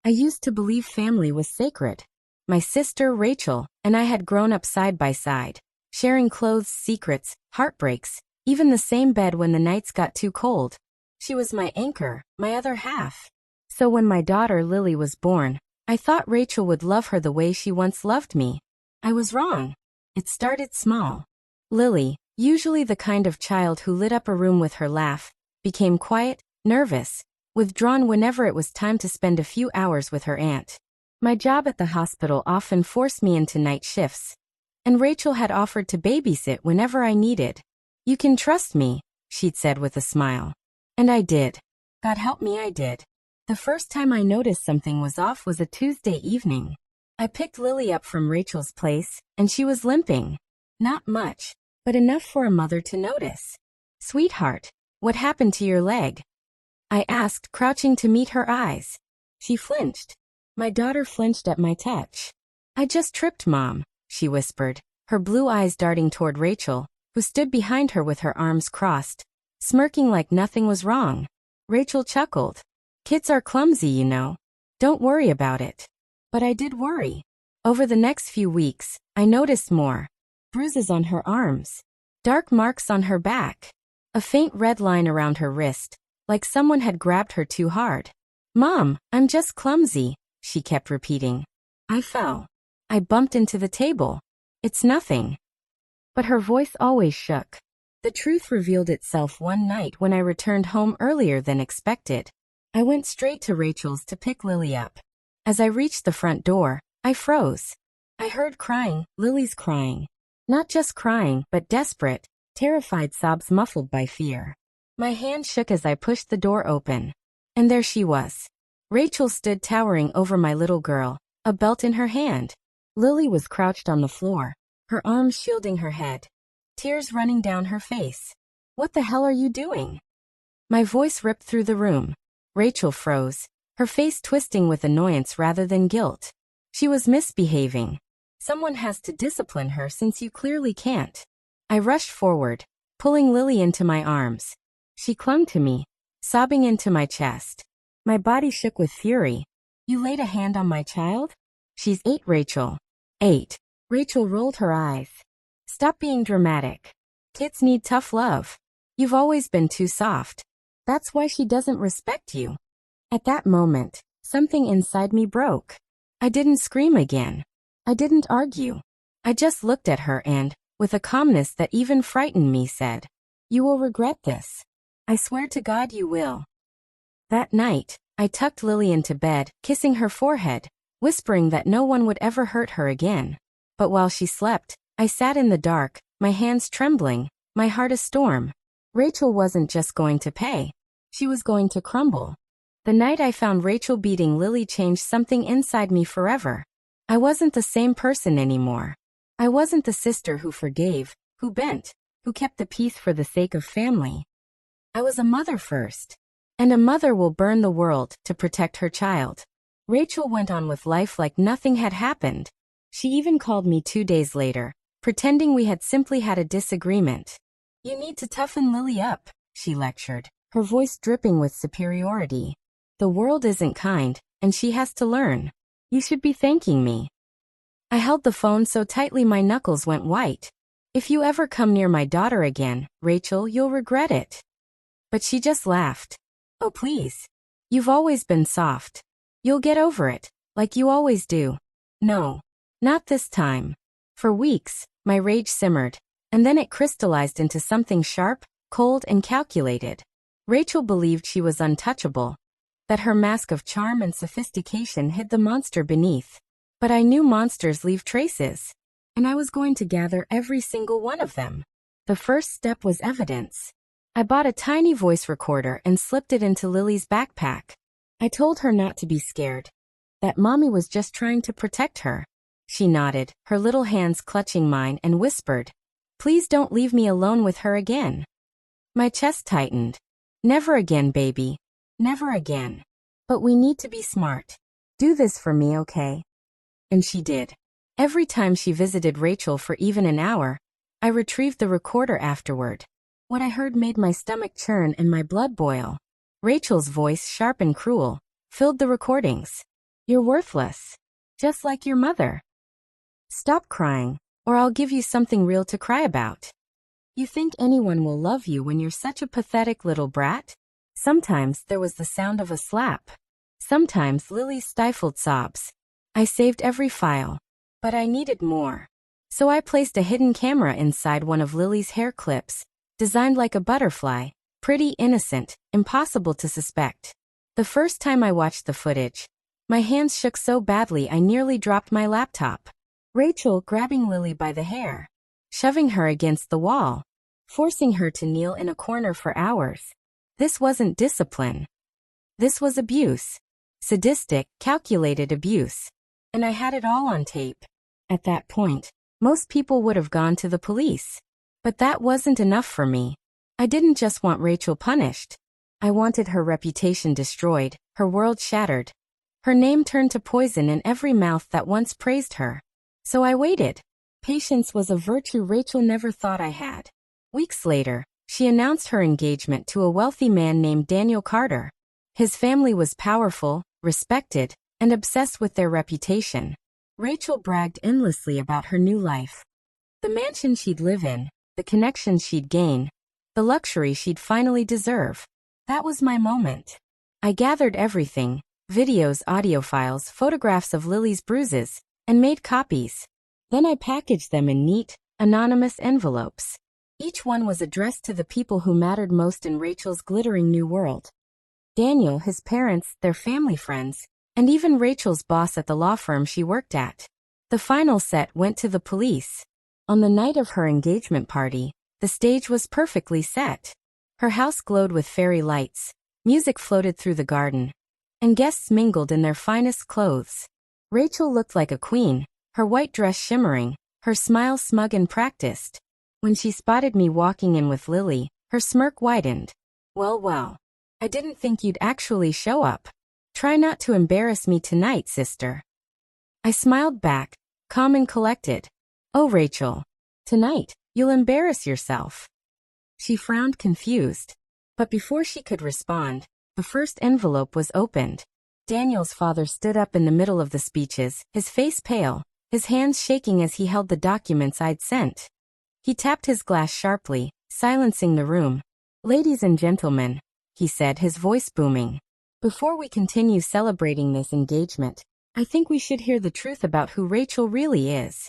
I used to believe family was sacred. My sister, Rachel, and I had grown up side by side, sharing clothes, secrets, heartbreaks, even the same bed when the nights got too cold. She was my anchor, my other half. So when my daughter Lily was born, I thought Rachel would love her the way she once loved me. I was wrong. It started small. Lily, usually the kind of child who lit up a room with her laugh, became quiet, nervous, withdrawn whenever it was time to spend a few hours with her aunt. My job at the hospital often forced me into night shifts, and Rachel had offered to babysit whenever I needed. "You can trust me," she'd said with a smile. And I did. God help me, I did. The first time I noticed something was off was a Tuesday evening. I picked Lily up from Rachel's place, and she was limping. Not much, but enough for a mother to notice. "Sweetheart, what happened to your leg?" I asked, crouching to meet her eyes. She flinched. My daughter flinched at my touch. "I just tripped, Mom," she whispered, her blue eyes darting toward Rachel, who stood behind her with her arms crossed, smirking like nothing was wrong. Rachel chuckled. "Kids are clumsy, you know. Don't worry about it." But I did worry. Over the next few weeks, I noticed more. Bruises on her arms. Dark marks on her back. A faint red line around her wrist, like someone had grabbed her too hard. "Mom, I'm just clumsy," she kept repeating. I fell. I bumped into the table. "It's nothing." But her voice always shook. The truth revealed itself one night when I returned home earlier than expected. I went straight to Rachel's to pick Lily up. As I reached the front door, I froze. I heard crying, Lily's crying. Not just crying, but desperate, terrified sobs muffled by fear. My hand shook as I pushed the door open. And there she was. Rachel stood towering over my little girl, a belt in her hand. Lily was crouched on the floor, her arms shielding her head, tears running down her face. "What the hell are you doing?" My voice ripped through the room. Rachel froze, her face twisting with annoyance rather than guilt. She was misbehaving. "Someone has to discipline her since you clearly can't." I rushed forward, pulling Lily into my arms. She clung to me, sobbing into my chest. My body shook with fury. "You laid a hand on my child?" "She's 8, Rachel." 8. Rachel rolled her eyes. "Stop being dramatic. Kids need tough love. You've always been too soft. That's why she doesn't respect you." At that moment, something inside me broke. I didn't scream again. I didn't argue. I just looked at her and, with a calmness that even frightened me, said, "You will regret this. I swear to God you will." That night, I tucked Lily into bed, kissing her forehead, whispering that no one would ever hurt her again. But while she slept, I sat in the dark, my hands trembling, my heart a storm. Rachel wasn't just going to pay. She was going to crumble. The night I found Rachel beating Lily changed something inside me forever. I wasn't the same person anymore. I wasn't the sister who forgave, who bent, who kept the peace for the sake of family. I was a mother first. And a mother will burn the world to protect her child. Rachel went on with life like nothing had happened. She even called me 2 days later, pretending we had simply had a disagreement. "You need to toughen Lily up," she lectured, her voice dripping with superiority. "The world isn't kind, and she has to learn. You should be thanking me." I held the phone so tightly my knuckles went white. "If you ever come near my daughter again, Rachel, you'll regret it." But she just laughed. "Oh, please. You've always been soft. You'll get over it, like you always do." No, not this time. For weeks, my rage simmered, and then it crystallized into something sharp, cold, and calculated. Rachel believed she was untouchable, that her mask of charm and sophistication hid the monster beneath. But I knew monsters leave traces, and I was going to gather every single one of them. The first step was evidence. I bought a tiny voice recorder and slipped it into Lily's backpack. I told her not to be scared, that Mommy was just trying to protect her. She nodded, her little hands clutching mine, and whispered, "Please don't leave me alone with her again." My chest tightened. "Never again, baby. Never again. But we need to be smart. Do this for me, okay?" And she did. Every time she visited Rachel for even an hour, I retrieved the recorder afterward. What I heard made my stomach churn and my blood boil. Rachel's voice, sharp and cruel, filled the recordings. You're worthless. Just like your mother. Stop crying, or I'll give you something real to cry about. You think anyone will love you when you're such a pathetic little brat? Sometimes there was the sound of a slap. Sometimes Lily's stifled sobs. I saved every file. But I needed more. So I placed a hidden camera inside one of Lily's hair clips, designed like a butterfly, pretty innocent, impossible to suspect. The first time I watched the footage, my hands shook so badly I nearly dropped my laptop. Rachel grabbing Lily by the hair, shoving her against the wall, forcing her to kneel in a corner for hours. This wasn't discipline. This was abuse. Sadistic, calculated abuse. And I had it all on tape. At that point, most people would have gone to the police. But that wasn't enough for me. I didn't just want Rachel punished. I wanted her reputation destroyed, her world shattered. Her name turned to poison in every mouth that once praised her. So I waited. Patience was a virtue Rachel never thought I had. Weeks later, she announced her engagement to a wealthy man named Daniel Carter. His family was powerful, respected, and obsessed with their reputation. Rachel bragged endlessly about her new life. The mansion she'd live in, the connections she'd gain, the luxury she'd finally deserve. That was my moment. I gathered everything, videos, audio files, photographs of Lily's bruises, and made copies. Then I packaged them in neat, anonymous envelopes. Each one was addressed to the people who mattered most in Rachel's glittering new world. Daniel, his parents, their family friends, and even Rachel's boss at the law firm she worked at. The final set went to the police. On the night of her engagement party, the stage was perfectly set. Her house glowed with fairy lights, music floated through the garden, and guests mingled in their finest clothes. Rachel looked like a queen, her white dress shimmering, her smile smug and practiced. When she spotted me walking in with Lily, her smirk widened. Well, well. I didn't think you'd actually show up. Try not to embarrass me tonight, sister. I smiled back, calm and collected. Oh, Rachel. Tonight, you'll embarrass yourself. She frowned confused. But before she could respond, the first envelope was opened. Daniel's father stood up in the middle of the speeches, his face pale, his hands shaking as he held the documents I'd sent. He tapped his glass sharply, silencing the room. Ladies and gentlemen, he said, his voice booming. Before we continue celebrating this engagement, I think we should hear the truth about who Rachel really is.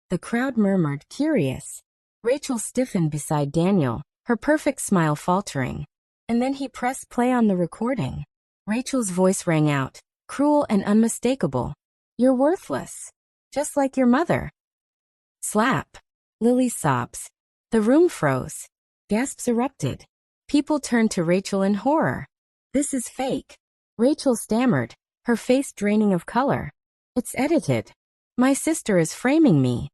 The crowd murmured, curious. Rachel stiffened beside Daniel, her perfect smile faltering. And then he pressed play on the recording. Rachel's voice rang out, cruel and unmistakable. You're worthless. Just like your mother. Slap. Lily's sobs. The room froze. Gasps erupted. People turned to Rachel in horror. This is fake. Rachel stammered, her face draining of color. It's edited. My sister is framing me.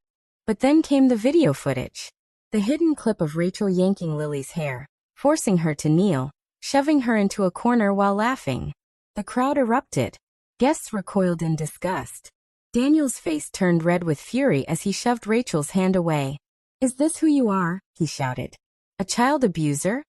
But then came the video footage. The hidden clip of Rachel yanking Lily's hair, forcing her to kneel, shoving her into a corner while laughing. The crowd erupted. Guests recoiled in disgust. Daniel's face turned red with fury as he shoved Rachel's hand away. Is this who you are? He shouted. A child abuser?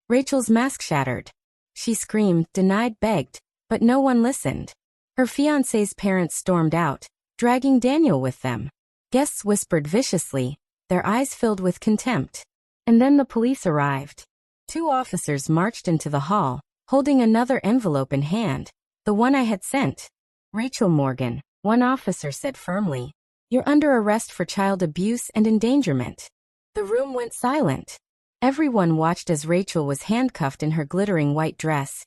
Rachel's mask shattered. She screamed, denied, begged, but no one listened. Her fiancé's parents stormed out, dragging Daniel with them. Guests whispered viciously, their eyes filled with contempt. And then the police arrived. 2 officers marched into the hall, holding another envelope in hand, the one I had sent. Rachel Morgan, one officer said firmly. You're under arrest for child abuse and endangerment. The room went silent. Everyone watched as Rachel was handcuffed in her glittering white dress,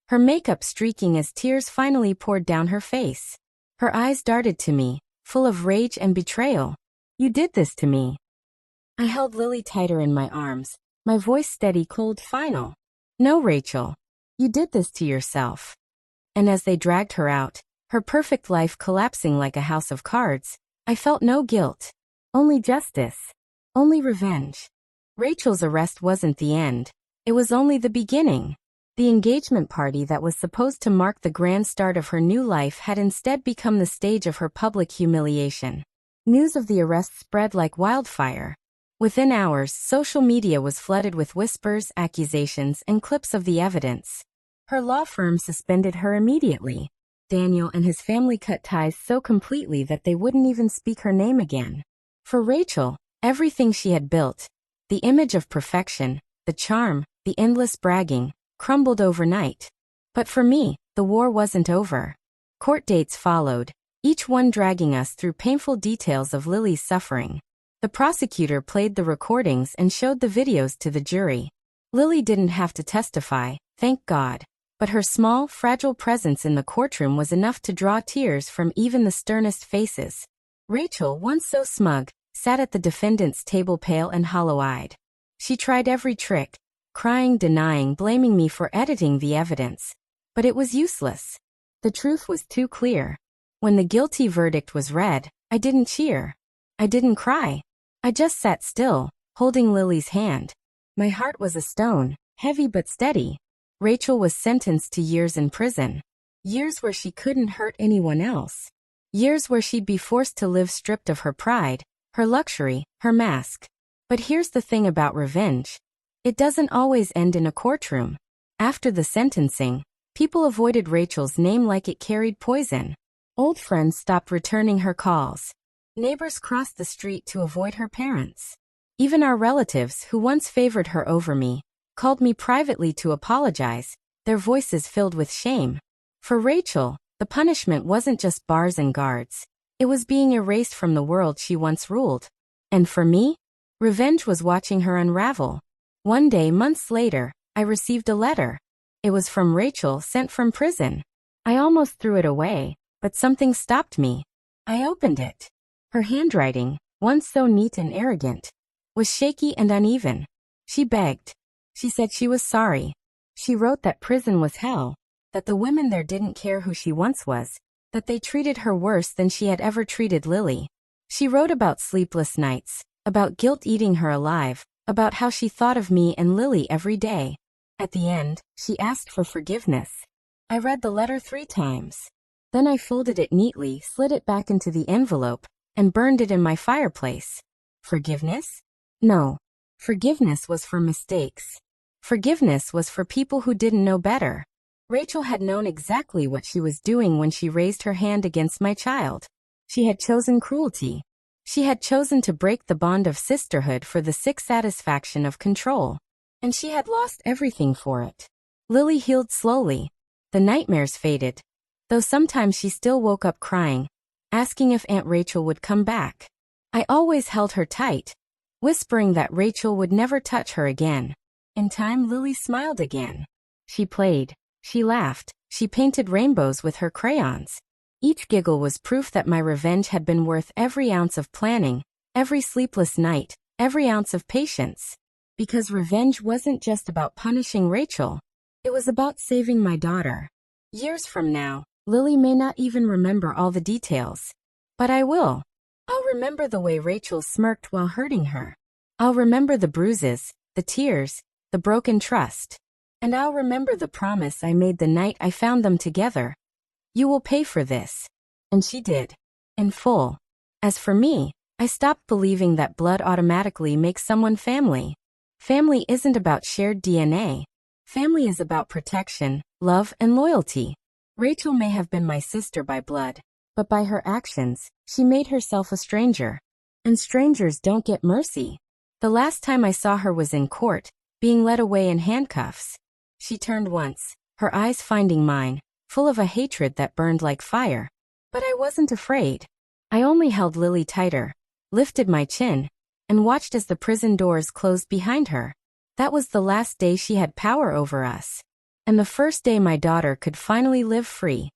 her makeup streaking as tears finally poured down her face. Her eyes darted to me, full of rage and betrayal. You did this to me. I held Lily tighter in my arms, my voice steady, cold, final. No, Rachel. You did this to yourself. And as they dragged her out, her perfect life collapsing like a house of cards, I felt no guilt. Only justice. Only revenge. Rachel's arrest wasn't the end. It was only the beginning. The engagement party that was supposed to mark the grand start of her new life had instead become the stage of her public humiliation. News of the arrest spread like wildfire. Within hours, social media was flooded with whispers, accusations, and clips of the evidence. Her law firm suspended her immediately. Daniel and his family cut ties so completely that they wouldn't even speak her name again. For Rachel, everything she had built, the image of perfection, the charm, the endless bragging, crumbled overnight. But for me, the war wasn't over. Court dates followed, each one dragging us through painful details of Lily's suffering. The prosecutor played the recordings and showed the videos to the jury. Lily didn't have to testify, thank God. But her small, fragile presence in the courtroom was enough to draw tears from even the sternest faces. Rachel, once so smug, sat at the defendant's table pale and hollow-eyed. She tried every trick, crying, denying, blaming me for editing the evidence. But it was useless. The truth was too clear. When the guilty verdict was read, I didn't cheer. I didn't cry. I just sat still, holding Lily's hand. My heart was a stone, heavy but steady. Rachel was sentenced to years in prison. Years where she couldn't hurt anyone else. Years where she'd be forced to live stripped of her pride, her luxury, her mask. But here's the thing about revenge. It doesn't always end in a courtroom. After the sentencing, people avoided Rachel's name like it carried poison. Old friends stopped returning her calls. Neighbors crossed the street to avoid her parents. Even our relatives, who once favored her over me, called me privately to apologize, their voices filled with shame. For Rachel, the punishment wasn't just bars and guards. It was being erased from the world she once ruled. And for me, revenge was watching her unravel. One day, months later, I received a letter. It was from Rachel, sent from prison. I almost threw it away, but something stopped me. I opened it. Her handwriting, once so neat and arrogant, was shaky and uneven. She begged. She said she was sorry. She wrote that prison was hell, that the women there didn't care who she once was, that they treated her worse than she had ever treated Lily. She wrote about sleepless nights, about guilt eating her alive, about how she thought of me and Lily every day. At the end, she asked for forgiveness. I read the letter 3 times. Then I folded it neatly, slid it back into the envelope, and burned it in my fireplace. Forgiveness? No. Forgiveness was for mistakes. Forgiveness was for people who didn't know better. Rachel had known exactly what she was doing when she raised her hand against my child. She had chosen cruelty. She had chosen to break the bond of sisterhood for the sick satisfaction of control. And she had lost everything for it. Lily healed slowly. The nightmares faded, though sometimes she still woke up crying, asking if Aunt Rachel would come back. I always held her tight, whispering that Rachel would never touch her again. In time, Lily smiled again. She played, she laughed, she painted rainbows with her crayons. Each giggle was proof that my revenge had been worth every ounce of planning, every sleepless night, every ounce of patience. Because revenge wasn't just about punishing Rachel. It was about saving my daughter. Years from now, Lily may not even remember all the details. But I will. I'll remember the way Rachel smirked while hurting her. I'll remember the bruises, the tears, the broken trust. And I'll remember the promise I made the night I found them together. You will pay for this. And she did. In full. As for me, I stopped believing that blood automatically makes someone family. Family isn't about shared DNA. Family is about protection, love, and loyalty. Rachel may have been my sister by blood, but by her actions, she made herself a stranger. And strangers don't get mercy. The last time I saw her was in court, being led away in handcuffs. She turned once, her eyes finding mine, full of a hatred that burned like fire. But I wasn't afraid. I only held Lily tighter, lifted my chin, and watched as the prison doors closed behind her. That was the last day she had power over us. And the first day my daughter could finally live free.